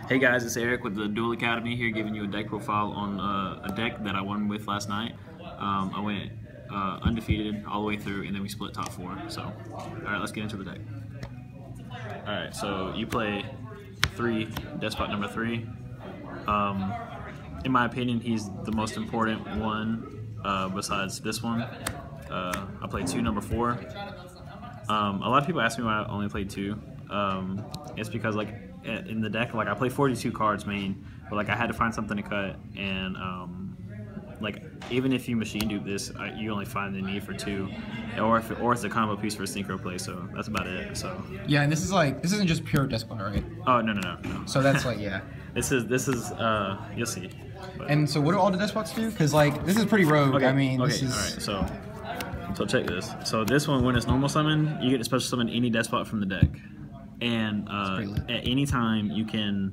Hey guys, it's Eric with the Duel Academy here, giving you a deck profile on a deck that I won with last night. I went undefeated all the way through, and then we split top 4. So, all right, let's get into the deck. All right, so you play 3, Deskbot number 3. In my opinion, he's the most important one besides this one. I played 2, number 4. A lot of people ask me why I only played 2. It's because like in the deck, like I play 42 cards main, but like I had to find something to cut, and like even if you machine dupe this, you only find the need for 2, or it's a combo piece for a synchro play. So that's about it. So yeah, and this isn't just pure Deskbot, right? Oh no. So that's like yeah. This is you'll see. But. And so what do all the Deskbots do? Because like this is pretty rogue. Okay. I mean, okay. This is... All right. So check this. So this one, when it's normal summon, you get to special summon any Deskbot from the deck. And at any time you can,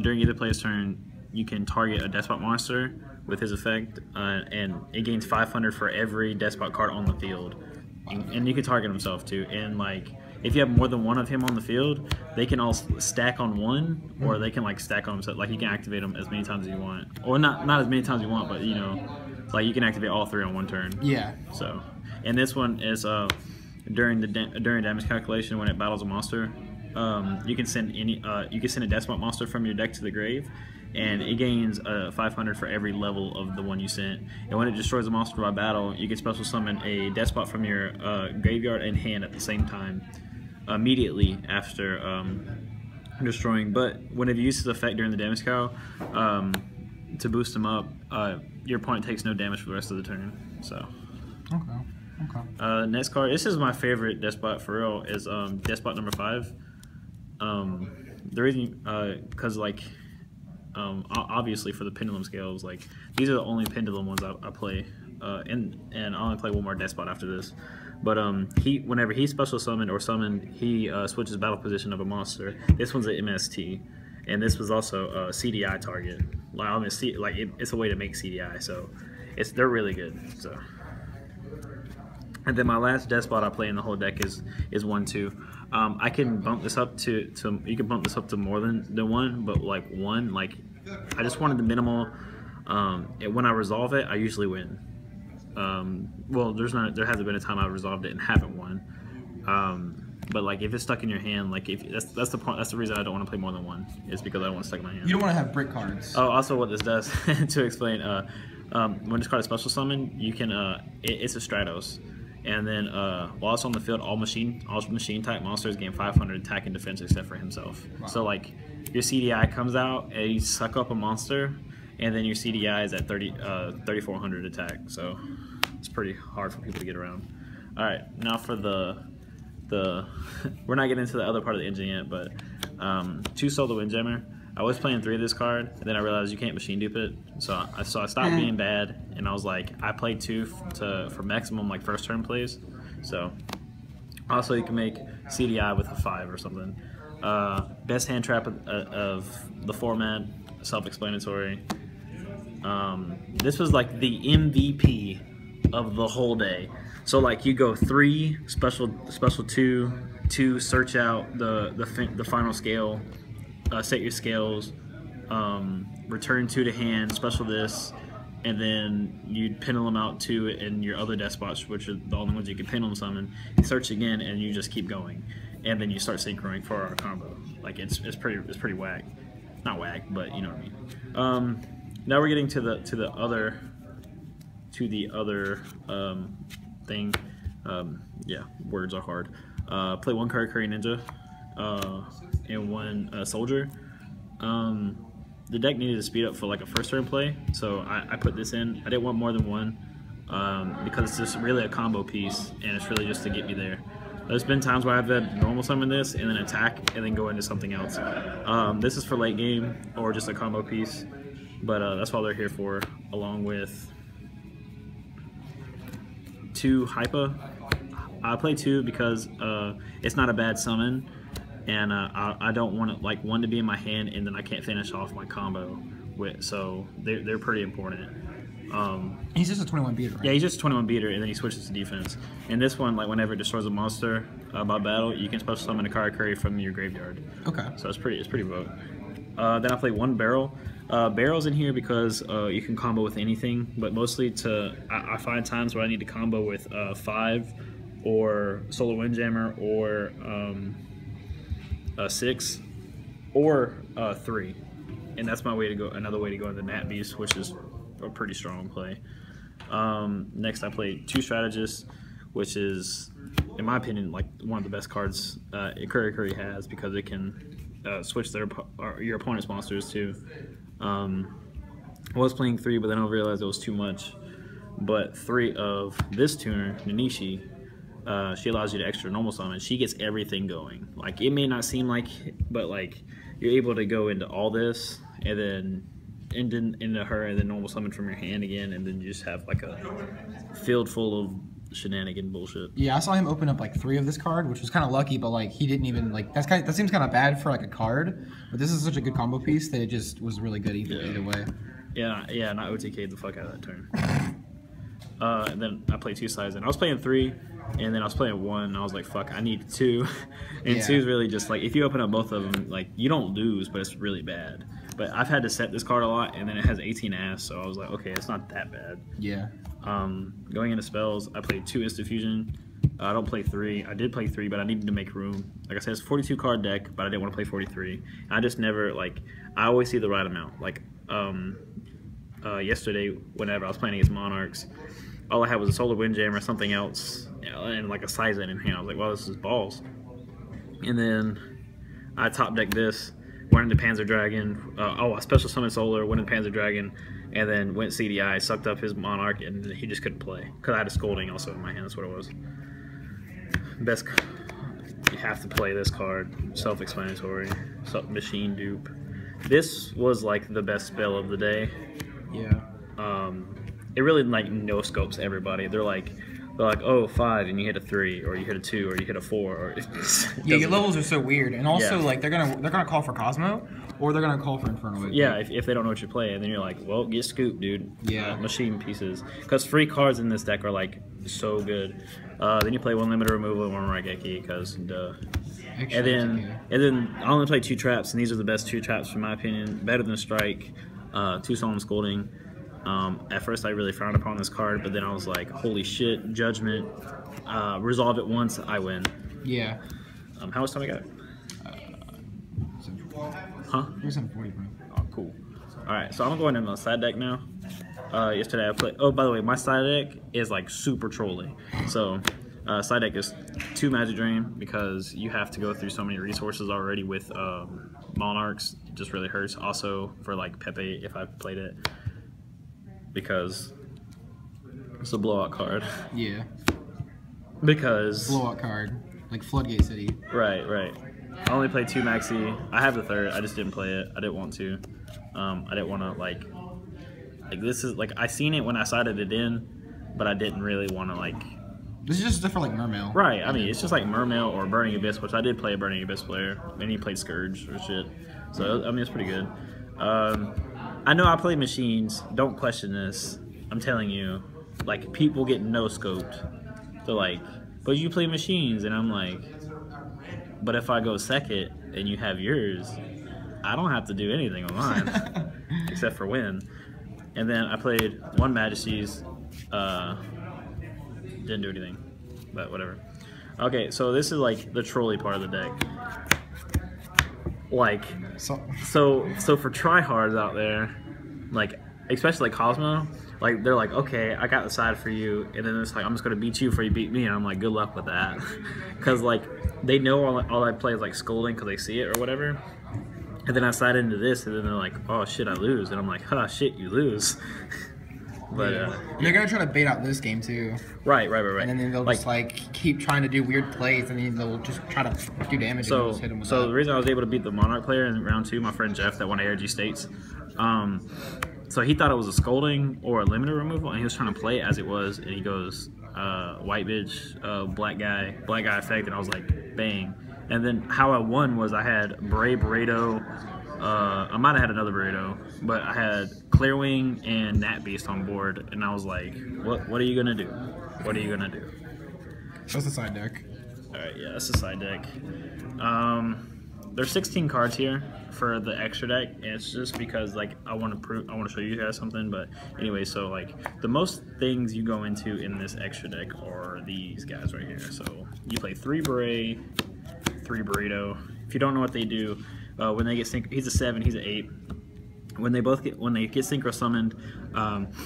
during either player's turn, you can target a Deskbot monster with his effect, and it gains 500 for every Deskbot card on the field. And you can target himself too. And like, if you have more than one of him on the field, they can all stack on one, or they can like stack on themselves. Like you can activate them as many times as you want, or not as many times as you want, but you know, like you can activate all 3 on one turn. Yeah. So, and this one is during damage calculation, when it battles a monster, you can send a Deskbot monster from your deck to the grave, and it gains 500 for every level of the one you sent. And when it destroys a monster by battle, you can special summon a Deskbot from your graveyard and hand at the same time, immediately after destroying. But whenever you use this effect during the damage cal, to boost them up, your opponent takes no damage for the rest of the turn. So. Okay. Next card. This is my favorite Deskbot for real. Is Deskbot number 5. The reason, because like, obviously for the Pendulum scales, like these are the only Pendulum ones I play, and I only play one more Deskbot after this. But whenever he's special summoned or summoned, he switches battle position of a monster. This one's an MST, and this was also a CDI target. Like I mean, it's a way to make CDI, so they're really good. So. And then my last Deskbot I play in the whole deck is 1/2. I can bump this up to you can bump this up to more than 1, but like 1, like I just wanted the minimal. When I resolve it, I usually win. Well, there hasn't been a time I resolved it and haven't won. But like if it's stuck in your hand, like if that's the point. That's the reason I don't want to play more than 1. Is because I don't want to stuck in my hand. You don't want to have brick cards. Oh, also what this does to explain. When this card is special summon, you can it's a Stratos. And then while it's on the field, all machine type monsters gain 500 attack and defense except for himself. Wow. So like your CDI comes out and you suck up a monster, and then your CDI is at 3,400 attack. So it's pretty hard for people to get around. All right, now for the we're not getting into the other part of the engine yet, but 2 Soul the Windjammer. I was playing 3 of this card, and then I realized you can't machine dupe it. So I stopped being bad, and I was like, I played 2 for maximum like first turn plays. So also you can make CDI with a 5 or something. Best hand trap of the format, self-explanatory. This was like the MVP of the whole day. So like you go 3 special 2 search out the final scale. Set your scales, return 2 to hand, special this, and then you'd Pendulum out 2 in your other Deskbots, which are the only ones you can Pendulum summon. Search again, and you just keep going, and then you start synchroing for our combo. Like it's pretty whack, not whack, but you know what I mean. Now we're getting to the other thing. Yeah, words are hard. Play 1 Karakuri Ninja. And 1 soldier. The deck needed to speed up for like a first turn play, so I put this in. I didn't want more than 1 because it's just really a combo piece, and it's really just to get me there. There's been times where I've had normal summon this and then attack and then go into something else. This is for late game or just a combo piece, but that's what they're here for, along with 2 Hypa. I play 2 because it's not a bad summon. And I don't want like 1 to be in my hand and then I can't finish off my combo with, so they're pretty important. He's just a 21 beater, right? Yeah, he's just a 21 beater, and then he switches to defense. And this one, like whenever it destroys a monster by battle, you can special summon a Karakuri from your graveyard. Okay. So it's pretty vote. Then I play one barrel. Barrel's in here because you can combo with anything, but mostly I find times where I need to combo with 5 or Solar Windjammer or 6 or 3, and that's my way to go. Another way to go into Nat Beast, which is a pretty strong play. Next, I play 2 Strategists, which is, in my opinion, like one of the best cards Karakuri has because it can switch your opponent's monsters too. I was playing 3, but then I realized it was too much. But 3 of this tuner, Nanishi, she allows you to extra normal summon. She gets everything going. Like, it may not seem like, but like you're able to go into all this and then into her and then normal summon from your hand again, and then you just have like a field full of shenanigan bullshit. Yeah, I saw him open up like 3 of this card, which was kind of lucky, but like he didn't even like that seems kind of bad for like a card, but this is such a good combo piece that it just was really good either way. Yeah, and I OTK'd the fuck out of that turn. And then I played 2 sides, and I was playing 3, and then I was playing 1, and I was like, fuck, I need 2. And 2 is really just like, if you open up both of them, like, you don't lose, but it's really bad. But I've had to set this card a lot, and then it has 18 ass, so I was like, okay, it's not that bad. Yeah. Going into spells, I played 2 Instant Fusion. I don't play 3. I did play 3, but I needed to make room. Like I said, it's a 42 card deck, but I didn't want to play 43. I just never, like, I always see the right amount. Like, yesterday, whenever I was playing against Monarchs, all I had was a Solar Windjammer, something else, and like a Sizen in hand. I was like, well, this is balls. And then I top decked this, went into Panzer Dragon. I special summoned Solar, went into Panzer Dragon, and then went CDI, sucked up his Monarch, and he just couldn't play. Because I had a Scolding also in my hand, that's what it was. Best, you have to play this card, self-explanatory, machine dupe. This was like the best spell of the day. Yeah. It really like no scopes everybody. They're like, oh, 5 and you hit a 3, or you hit a 2, or you hit a 4. Or yeah, your levels are so weird, and also like they're gonna call for Cosmo, or they're gonna call for Inferno. Yeah, if they don't know what you're playing, then you're like, well, get scooped, dude. Yeah. Machine pieces, because free cards in this deck are like so good. Then you play 1 limited removal and 1 Raigeki, because duh. And then I only play 2 traps, and these are the best 2 traps in my opinion. Better than Strike, 2 Solemn Scolding. At first I really frowned upon this card, but then I was like, holy shit, Judgment, resolve it once, I win. Yeah. How much time I got? Huh? It was 40, bro. Oh, cool. Alright, so I'm going into my side deck now. Yesterday I played, oh, by the way, my side deck is like super trolly. So, side deck is 2 Magic Drain, because you have to go through so many resources already with Monarchs. It just really hurts. Also, for like Pepe, if I played it, because it's a blowout card. Yeah. Because blowout card, like Floodgate City. Right. I only played 2 Maxi. I have the 3rd. I just didn't play it. I didn't want to. I didn't want to like this is like I seen it when I sided it in, but I didn't really want to like. This is just different, like Mermail. Right. I mean, it's just like Mermail or Burning Abyss, which I did play a Burning Abyss player, and he played Scourge or shit. So I mean, it's pretty good. I know I play machines. Don't question this. I'm telling you, like, people get no scoped. They're like, but you play machines, and I'm like, but if I go second and you have yours, I don't have to do anything on mine except for win. And then I played 1 Majesties. Didn't do anything, but whatever. Okay, so this is like the trolley part of the deck. Like, so for tryhards out there, like, especially like Cosmo, like, they're like, okay, I got the side for you, and then it's like, I'm just gonna beat you before you beat me, and I'm like, good luck with that. Because like, they know all I play is like Scolding because they see it or whatever. And then I side into this, and then they're like, oh shit, I lose. And I'm like, huh, shit, you lose. But they're gonna try to bait out this game too. Right. And then they'll just like keep trying to do weird plays, and then they'll just try to do damage. So, and just hit them with so that. the reason I was able to beat the Monarch player in round 2, my friend Jeff that won ARG States, so he thought it was a Scolding or a limited removal, and he was trying to play it as it was, and he goes, white bitch, black guy effect, and I was like, bang. And then how I won was I had Bray Burrito, I might have had another burrito, but I had Clearwing and Nat Beast on board, and I was like, what are you gonna do? What are you gonna do? That's the side deck. Alright, yeah, that's the side deck. There's 16 cards here for the extra deck, and it's just because like I want to show you guys something. But anyway, so like the most things you go into in this extra deck are these guys right here. So you play 3 Beret, 3 Burrito. If you don't know what they do, when they get he's a 7, he's an 8. When they get synchro summoned,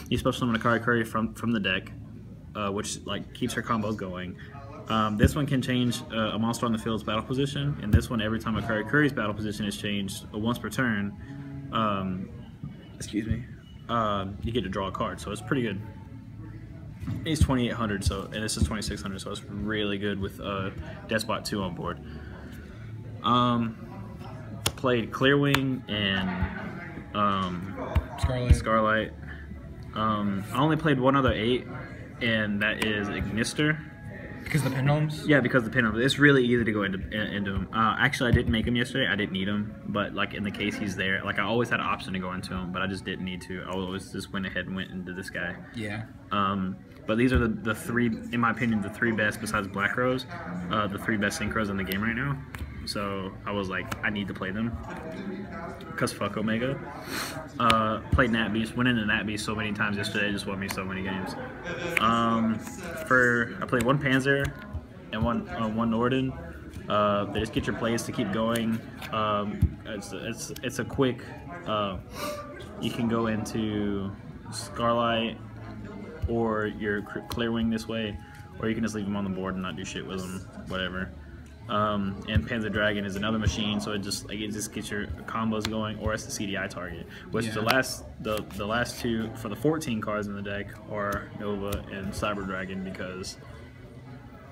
you special summon a Karakuri from the deck, which like keeps her combos going. This one can change a monster on the field's battle position, and this one, every time a Karakuri's battle position is changed once per turn, you get to draw a card, so it's pretty good. He's 2800, and this is 2600, so it's really good with Deskbot 2 on board. Played Clearwing and Scarlight. I only played one other 8, and that is Ignister. Because the pendulums? Yeah, because the pendulums. It's really easy to go into them. Actually, I didn't make him yesterday. I didn't need him, but like in the case he's there. Like I always had an option to go into him, but I just didn't need to. I always just went ahead and went into this guy. Yeah. But these are the 3, in my opinion, the 3 best besides Black Rose, the 3 best synchros in the game right now. So I was like, I need to play them. Cause fuck Omega. Played Nat Beast, went into Nat Beast so many times yesterday, just won me so many games. I played 1 Panzer and one Norden. They just get your plays to keep going. It's a quick. You can go into Scarlight or your Clearwing this way, or you can just leave them on the board and not do shit with them, whatever. And Panzer Dragon is another machine, so it just gets your combos going, or it's the CDI target. Which the last 2 for the 14 cards in the deck are Nova and Cyber Dragon, because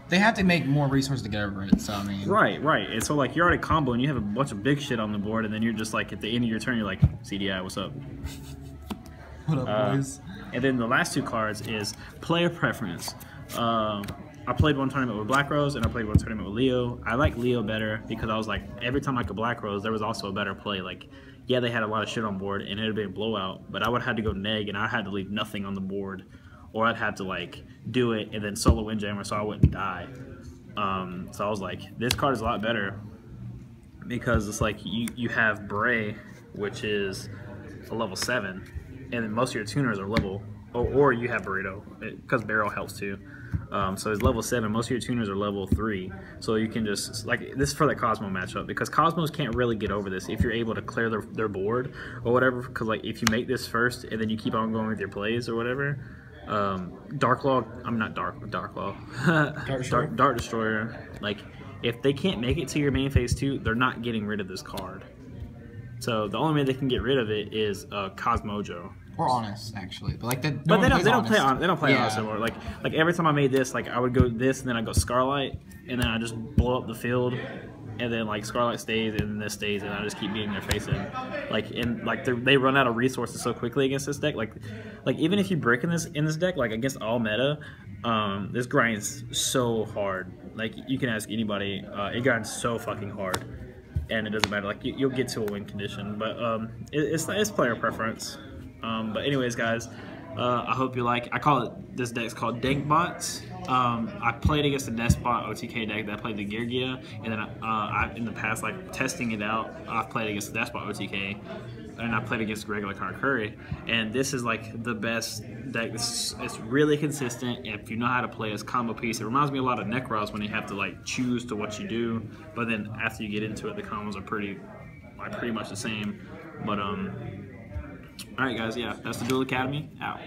they have to make more resources to get over it. So I mean, right. And so like you're already comboing, you have a bunch of big shit on the board, and then you're just like at the end of your turn, you're like, CDI, what's up? What up, boys? And then the last 2 cards is player preference. I played 1 tournament with Black Rose, and I played 1 tournament with Leo. I like Leo better because I was like, every time I could Black Rose, there was also a better play. Like, yeah, they had a lot of shit on board, and it would be a blowout, but I would have had to go neg, and I had to leave nothing on the board, or I'd have to like do it and then solo Windjammer so I wouldn't die. So I was like, this card is a lot better because it's like you have Bray, which is a level 7, and then most of your tuners are level, or you have Burrito because Barrel helps too. So it's level 7. Most of your tuners are level 3. So you can just, like, this is for the Cosmo matchup, because Cosmos can't really get over this if you're able to clear their board or whatever. Because, like, if you make this first and then you keep on going with your plays or whatever, Dark Destroyer, like, if they can't make it to your main phase 2, they're not getting rid of this card. So the only way they can get rid of it is Cosmojo. Or Honest, actually, but like they don't play Honest anymore. Like every time I made this, like I would go this, and then I go Scarlight, and then I just blow up the field, and then like Scarlight stays, and then this stays, and I just keep beating their face in. Like they run out of resources so quickly against this deck. Like even if you break in this deck, like against all meta, this grinds so hard. Like you can ask anybody, it grinds so fucking hard, and it doesn't matter. Like you'll get to a win condition, but it's player preference. But anyways, guys, I hope you like. This deck's called Deskbots. I played against the Deskbot OTK deck that I played the Geargia, and then in the past, like testing it out, I've played against the Deskbot OTK, and I played against regular Karakuri. And this is like the best deck. It's really consistent. If you know how to play this combo piece, it reminds me a lot of Necros when you have to like choose to what you do. But then after you get into it, the combos are pretty much the same. But Alright guys, yeah, that's the Duel Academy, out.